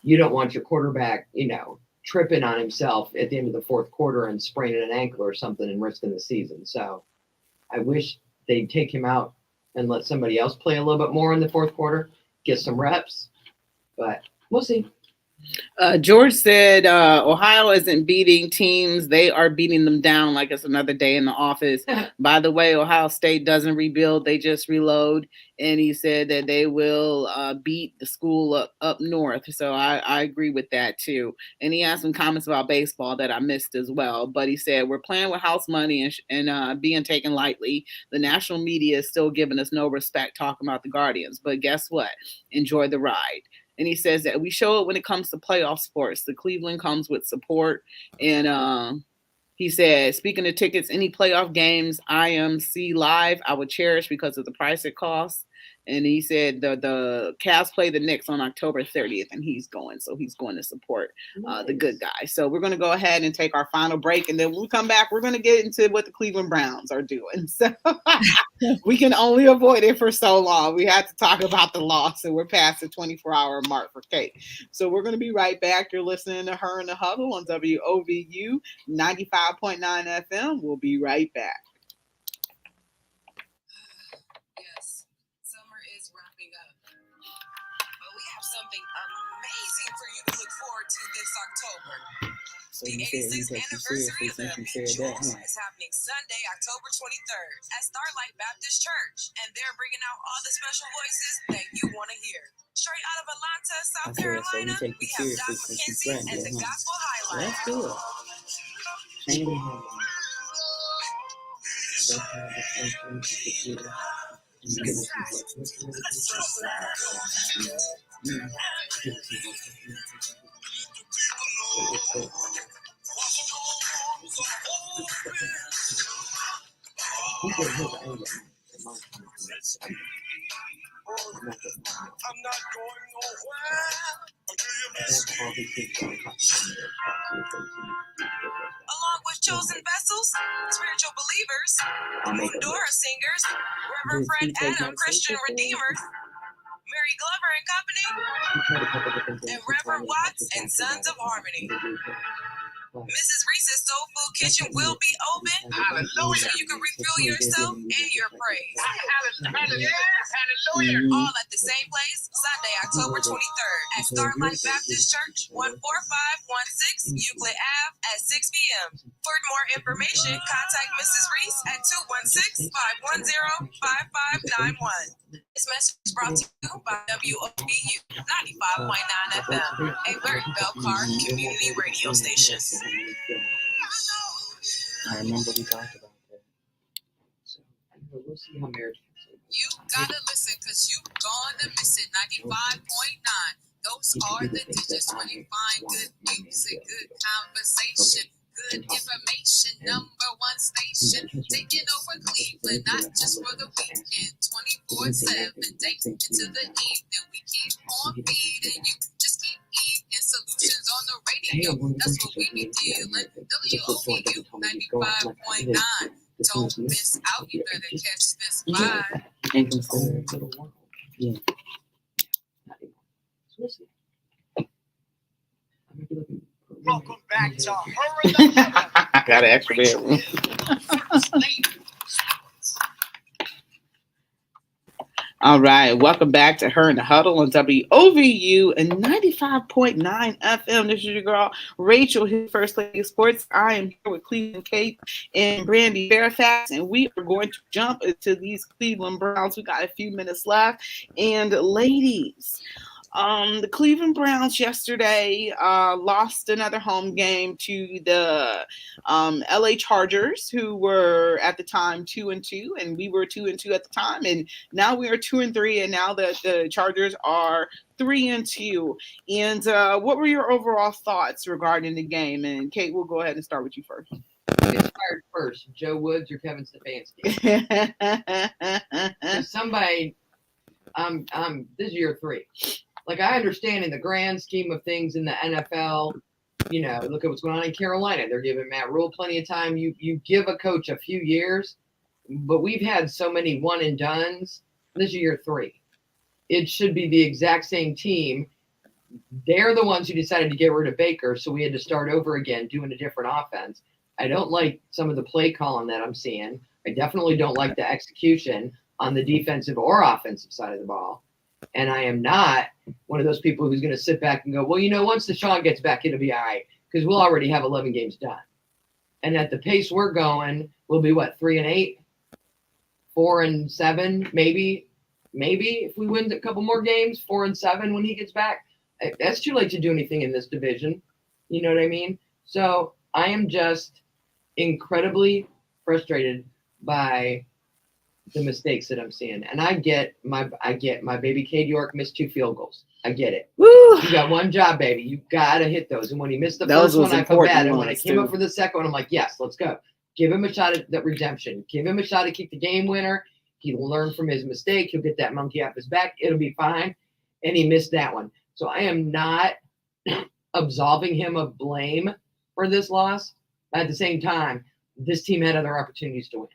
you don't want your quarterback, you know, tripping on himself at the end of the fourth quarter and spraining an ankle or something and risking the season. So I wish they'd take him out and let somebody else play a little bit more in the fourth quarter, get some reps, but we'll see. George said Ohio isn't beating teams. They are beating them down like it's another day in the office. By the way, Ohio State doesn't rebuild. They just reload. And he said that they will beat the school up north. So I agree with that, too. And he had some comments about baseball that I missed as well. But he said, we're playing with house money and being taken lightly. The national media is still giving us no respect talking about the Guardians. But guess what? Enjoy the ride. And he says that we show it when it comes to playoff sports. The Cleveland comes with support. And he said, speaking of tickets, any playoff games IMC live, I would cherish because of the price it costs. And he said the Cavs play the Knicks on October 30th, and he's going. So he's going to support the good guys. So we're going to go ahead and take our final break. And then when we come back, we're going to get into what the Cleveland Browns are doing. So we can only avoid it for so long. We had to talk about the loss, and we're past the 24-hour mark for Kate. So we're going to be right back. You're listening to Her in the Huddle on WOVU 95.9 FM. We'll be right back. Something amazing for you to look forward to this October. The 86th anniversary of the Jewels is happening Sunday, October 23rd at Starlight Baptist Church, and they're bringing out all the special voices that you want to hear. Straight out of Atlanta, South Carolina, we have Doc McKenzie and the Gospel Highlight. Let's do it. I'm not going nowhere until you miss me. Along with chosen vessels, spiritual believers, Mundora singers, Reverend Fred Adam, Christian Redeemers, Mary Glover and Company, and Reverend Watts and Sons of Harmony. Mrs. Reese's Soul Food Kitchen will be open. Hallelujah. So you can refill yourself and your praise. Hallelujah. All at the same place, Sunday, October 23rd at Starlight Baptist Church, 14516 Euclid Ave at 6 p.m. For more information, contact Mrs. Reese at 216-510-5591. This message is brought to you by WOBU 95.9 FM, a Larry Bell Park community radio station. I remember we talked about that. So I don't know, we'll see how marriage goes. You gotta listen, cause you gonna miss it. 95.9. Those are the digits when you find good music, good conversation, good information. Number one station, taking over Cleveland, not just for the weekend. 24/7, day into the evening. We keep on feeding you. Just keep eating solutions on the radio. That's what we be dealing. WOBU 95.9. Don't miss out. You better catch this vibe. And consider Little world. Yeah. Not anymore. So we'll see. I'm gonna be looking for- Welcome back to Her in the Huddle. Got an extra bedroom. First lady. All right, welcome back to Her in the Huddle on WOVU and 95.9 FM. This is your girl, Rachel, here, First Lady of Sports. I am here with Cleveland Kate and Brandy Fairfax, and we are going to jump into these Cleveland Browns. We got a few minutes left. And ladies, the Cleveland Browns yesterday lost another home game to the LA Chargers, who were at the time 2-2, and we were 2-2 at the time, and now we are 2-3, and now the Chargers are 3-2. And what were your overall thoughts regarding the game? And Kate, we'll go ahead and start with you first. Who gets fired first, Joe Woods or Kevin Stefanski? If somebody, this is year 3. Like, I understand in the grand scheme of things in the NFL, you know, look at what's going on in Carolina. They're giving Matt Rule plenty of time. You give a coach a few years, but we've had so many one and dones. This is year 3. It should be the exact same team. They're the ones who decided to get rid of Baker, so we had to start over again doing a different offense. I don't like some of the play calling that I'm seeing. I definitely don't like the execution on the defensive or offensive side of the ball. And I am not one of those people who's going to sit back and go, well, you know, once Deshaun gets back, it'll be all right, because we'll already have 11 games done. And at the pace we're going, we'll be, 3-8, 4-7, maybe if we win a couple more games, 4-7 when he gets back. That's too late to do anything in this division. You know what I mean? So I am just incredibly frustrated by the mistakes that I'm seeing. And I get my baby Cade York missed 2 field goals. I get it. Woo! You got one job, baby. You gotta hit those. And when he missed the Those first one, was I felt important bad. And when it ones, came too. up for the second one, I'm like, yes, let's go. Give him a shot at that redemption. Give him a shot to kick the game winner. He'll learn from his mistake. He'll get that monkey off his back. It'll be fine. And he missed that one. So I am not absolving him of blame for this loss. At the same time, this team had other opportunities to win.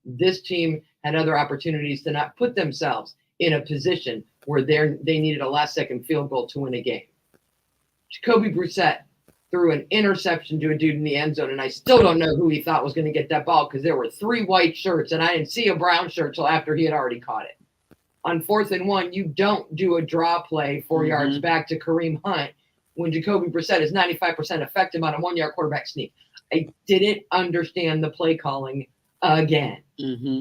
This team had other opportunities to not put themselves in a position where they needed a last-second field goal to win a game. Jacoby Brissett threw an interception to a dude in the end zone, and I still don't know who he thought was going to get that ball, because there were 3 white shirts, and I didn't see a brown shirt till after he had already caught it. On 4th and 1, you don't do a draw play 4 yards back to Kareem Hunt. when Jacoby Brissett is 95% effective on a 1-yard quarterback sneak. I didn't understand the play calling again. Mm-hmm.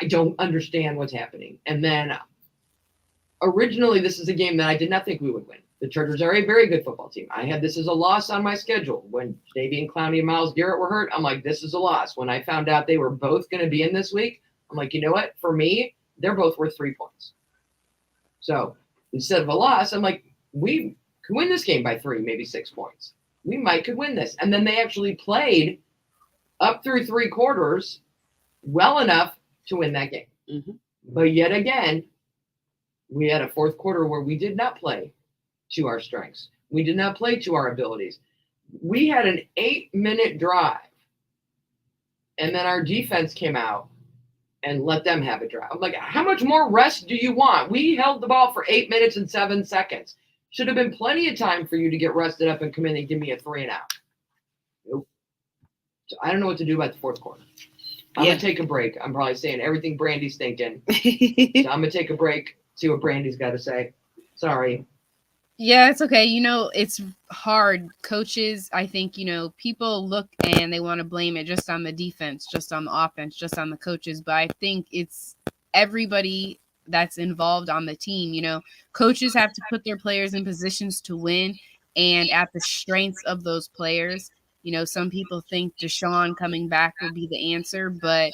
I don't understand what's happening. And then originally, this is a game that I did not think we would win. The Chargers are a very good football team. I had this as a loss on my schedule. When Davian Clowney and Myles Garrett were hurt, I'm like, this is a loss. When I found out they were both going to be in this week, I'm like, you know what? For me, they're both worth 3 points. So instead of a loss, I'm like, we could win this game by 3, maybe 6 points. We could win this. And then they actually played up through 3 quarters well enough to win that game. Mm-hmm. But yet again, we had a fourth quarter where we did not play to our strengths. We did not play to our abilities. We had an 8-minute drive, and then our defense came out and let them have a drive. I'm like, how much more rest do you want? We held the ball for 8 minutes and 7 seconds. Should have been plenty of time for you to get rested up and come in and give me a 3 and out. Nope. So I don't know what to do about the fourth quarter. I'm going to take a break. I'm probably saying everything Brandy's thinking. So I'm going to take a break, see what Brandy's got to say. Sorry. Yeah, it's okay. It's hard. Coaches, I think, people look and they want to blame it just on the defense, just on the offense, just on the coaches. But I think it's everybody that's involved on the team. Coaches have to put their players in positions to win and at the strengths of those players. Some people think Deshaun coming back will be the answer, but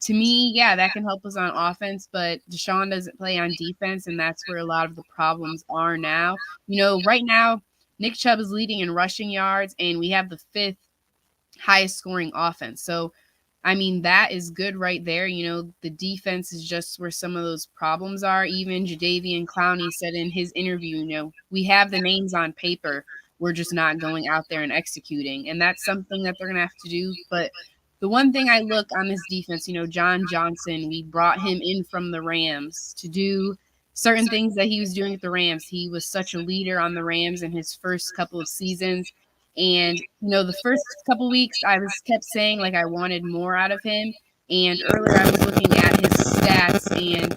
to me, yeah, that can help us on offense, but Deshaun doesn't play on defense, and that's where a lot of the problems are now. Right now, Nick Chubb is leading in rushing yards, and we have the 5th highest scoring offense. So, that is good right there. The defense is just where some of those problems are. Even Jadeveon Clowney said in his interview, we have the names on paper. We're just not going out there and executing, and that's something that they're going to have to do, but the one thing I look on this defense, John Johnson, we brought him in from the Rams to do certain things that he was doing at the Rams. He was such a leader on the Rams in his first couple of seasons. And, the first couple weeks I kept saying like I wanted more out of him. And earlier I was looking at his stats, and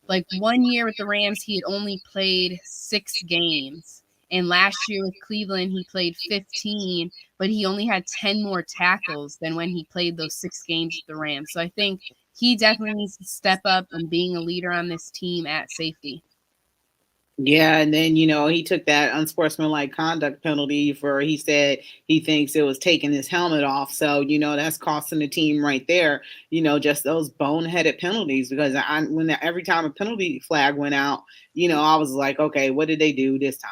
like 1 year with the Rams, he had only played 6 games. And last year with Cleveland, he played 15, but he only had 10 more tackles than when he played those 6 games with the Rams. So I think he definitely needs to step up and being a leader on this team at safety. Yeah, and then, he took that unsportsmanlike conduct penalty for, he said he thinks it was taking his helmet off. So, that's costing the team right there, just those boneheaded penalties, because every time a penalty flag went out, I was like, okay, what did they do this time?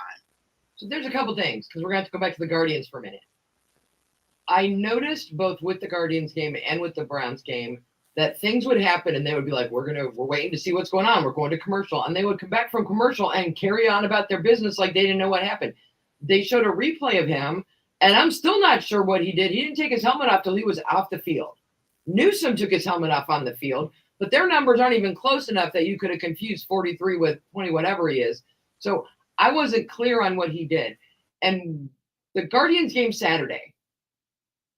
So there's a couple things, because we're going to have to go back to the Guardians for a minute. I noticed both with the Guardians game and with the Browns game that things would happen and they would be like, we're waiting to see what's going on. We're going to commercial. And they would come back from commercial and carry on about their business like they didn't know what happened. They showed a replay of him, and I'm still not sure what he did. He didn't take his helmet off till he was off the field. Newsom took his helmet off on the field, but their numbers aren't even close enough that you could have confused 43 with 20, whatever he is. So I wasn't clear on what he did. And the Guardians game Saturday,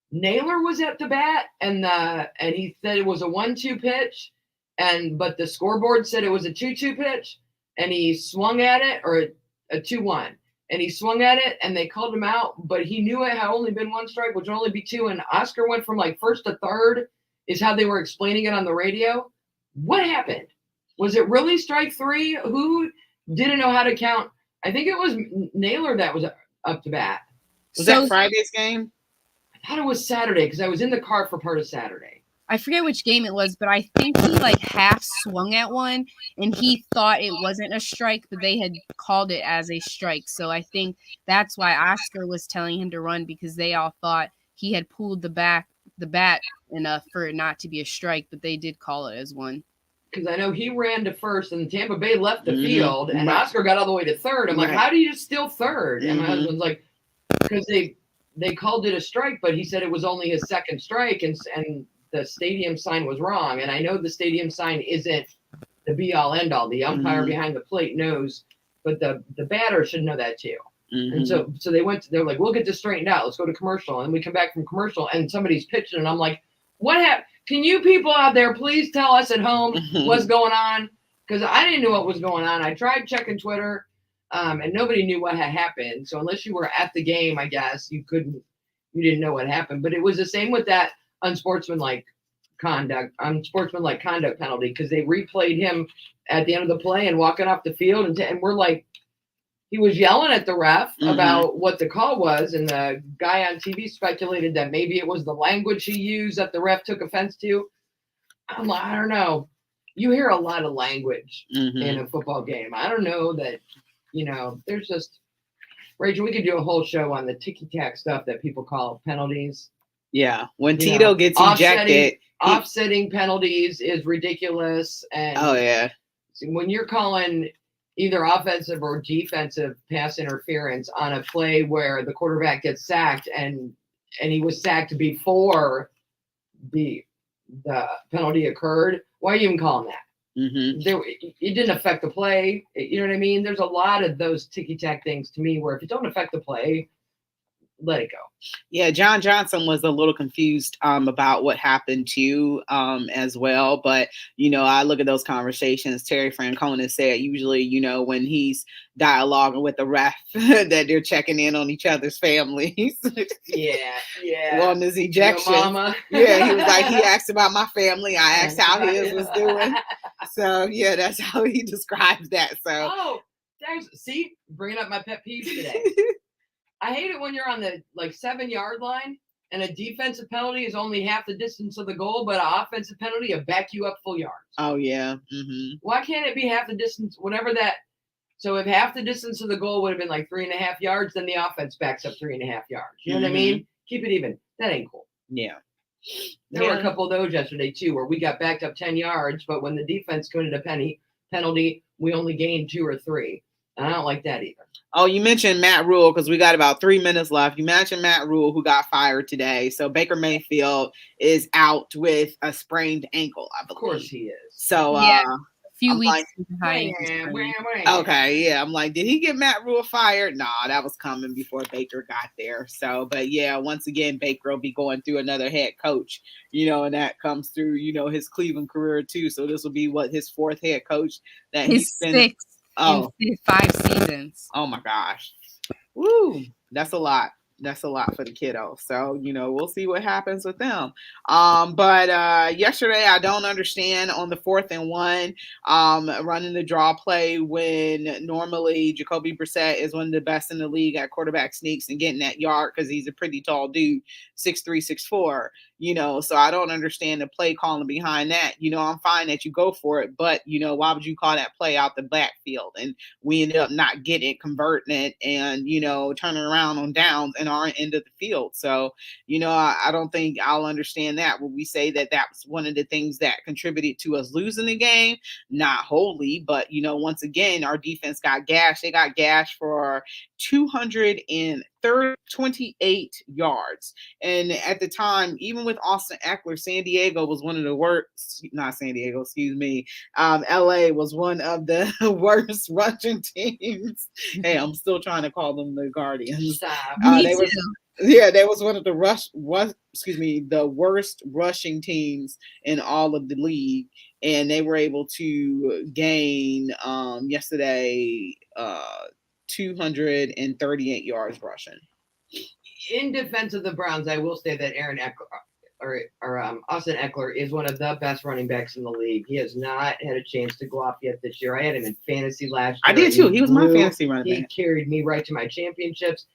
Naylor was at the bat, and he said it was a 1-2 pitch, but the scoreboard said it was a 2-2 pitch, and he swung at it, or a 2-1, and he swung at it, and they called him out, but he knew it had only been 1 strike, which would only be 2, and Oscar went from like first to third, is how they were explaining it on the radio. What happened? Was it really strike 3? Who didn't know how to count? I think it was Naylor that was up to bat. Was that Friday's game? I thought it was Saturday because I was in the car for part of Saturday. I forget which game it was, but I think he like half swung at one and he thought it wasn't a strike, but they had called it as a strike. So I think that's why Oscar was telling him to run, because they all thought he had pulled the bat enough for it not to be a strike, but they did call it as one. Because I know he ran to first and Tampa Bay left the field and Oscar got all the way to third. I'm like, how do you steal third? And my husband's like, because they called it a strike, but he said it was only his second strike and the stadium sign was wrong. And I know the stadium sign isn't the be all end all. The umpire behind the plate knows, but the batter should know that too. And so they're like, we'll get this straightened out. Let's go to commercial. And we come back from commercial and somebody's pitching and I'm like, what happened? Can you people out there please tell us at home what's going on? Because I didn't know what was going on. I tried checking Twitter. And nobody knew what had happened. So unless you were at the game, I guess you didn't know what happened. But it was the same with that unsportsmanlike conduct penalty, because they replayed him at the end of the play and walking off the field, and we're like, he was yelling at the ref about what the call was, and the guy on TV speculated that maybe it was the language he used that the ref took offense to. I'm like, I don't know. You hear a lot of language in a football game. I don't know that, there's just, Rachel, we could do a whole show on the ticky-tack stuff that people call penalties. Yeah. When Tito gets ejected. Offsetting penalties is ridiculous. And oh, yeah. When you're calling either offensive or defensive pass interference on a play where the quarterback gets sacked and he was sacked before the penalty occurred, why are you even calling that? It didn't affect the play. You know what I mean? There's a lot of those ticky-tack things to me where if it don't affect the play, let it go. Yeah, John Johnson was a little confused about what happened too as well. But, I look at those conversations. Terry Francona said usually, when he's dialoguing with the ref that they're checking in on each other's families. Yeah. On his ejection. Mama. Yeah, he was like, he asked about my family. I asked how his was doing. So, yeah, that's how he describes that. So, oh, thanks. See, bringing up my pet peeves today. I hate it when you're on the 7-yard line and a defensive penalty is only half the distance of the goal, but an offensive penalty will back you up full yards. Oh, yeah. Why can't it be half the distance, whatever that? So if half the distance of the goal would have been 3.5 yards, then the offense backs up 3.5 yards. You know what I mean? Keep it even. That ain't cool. Yeah. There were a couple of those yesterday, too, where we got backed up 10 yards, but when the defense committed a penalty, we only gained 2 or 3. And I don't like that either. Oh, you mentioned Matt Rule because we got about 3 minutes left. You mentioned Matt Rule, who got fired today. So Baker Mayfield is out with a sprained ankle, I believe. Of course he is. So a few I'm weeks behind. Okay, yeah. I'm like, did he get Matt Rule fired? Nah, that was coming before Baker got there. So, but yeah, once again, Baker will be going through another head coach, and that comes through, his Cleveland career too. So this will be his 4th head coach that his he's been. 6th. In 5 seasons. Oh my gosh. Woo. That's a lot. That's a lot for the kiddo. So, we'll see what happens with them. But yesterday, I don't understand on the 4th and 1, running the draw play when normally Jacoby Brissett is one of the best in the league at quarterback sneaks and getting that yard because he's a pretty tall dude, 6'3", 6'4". So I don't understand the play calling behind that. I'm fine that you go for it, but, why would you call that play out the backfield? And we ended up not getting it, converting it, and, turning around on downs and our end of the field. So, I don't think I'll understand that when we say that was one of the things that contributed to us losing the game. Not wholly, but, once again, our defense got gashed. They got gashed for 228 yards. And at the time, even with Austin Eckler, San Diego was one of the worst, not San Diego, excuse me. LA was one of the worst rushing teams. Hey, I'm still trying to call them the Guardians. They was one of the the worst rushing teams in all of the league. And they were able to gain yesterday 238 yards rushing. In defense of the Browns, I will say that Aaron Eckler or Austin Eckler is one of the best running backs in the league. He has not had a chance to go off yet this year. I had him in fantasy last year. I did too. He was my fantasy running back. He carried me right to my championships.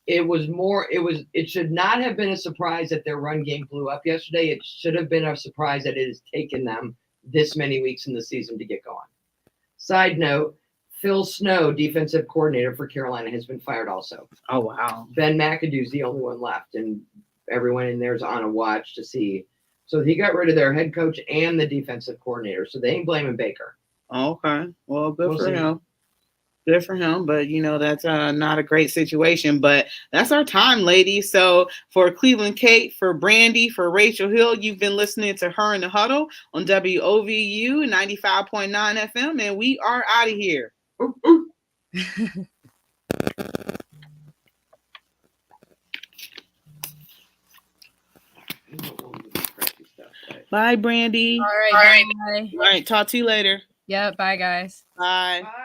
It should not have been a surprise that their run game blew up yesterday. It should have been a surprise that it has taken them this many weeks in the season to get going. Side note, Phil Snow, defensive coordinator for Carolina, has been fired also. Oh, wow. Ben McAdoo's the only one left, and everyone in there is on a watch to see. So he got rid of their head coach and the defensive coordinator, so they ain't blaming Baker. Okay. Well, good for him. Good for him, but that's not a great situation. But that's our time, ladies. So for Cleveland Kate, for Brandy, for Rachel Hill, you've been listening to Her in the Huddle on WOVU 95.9 FM, and we are out of here. Bye, Brandy. All right. Bye. All right. Talk to you later. Yep. Bye, guys. Bye. Bye.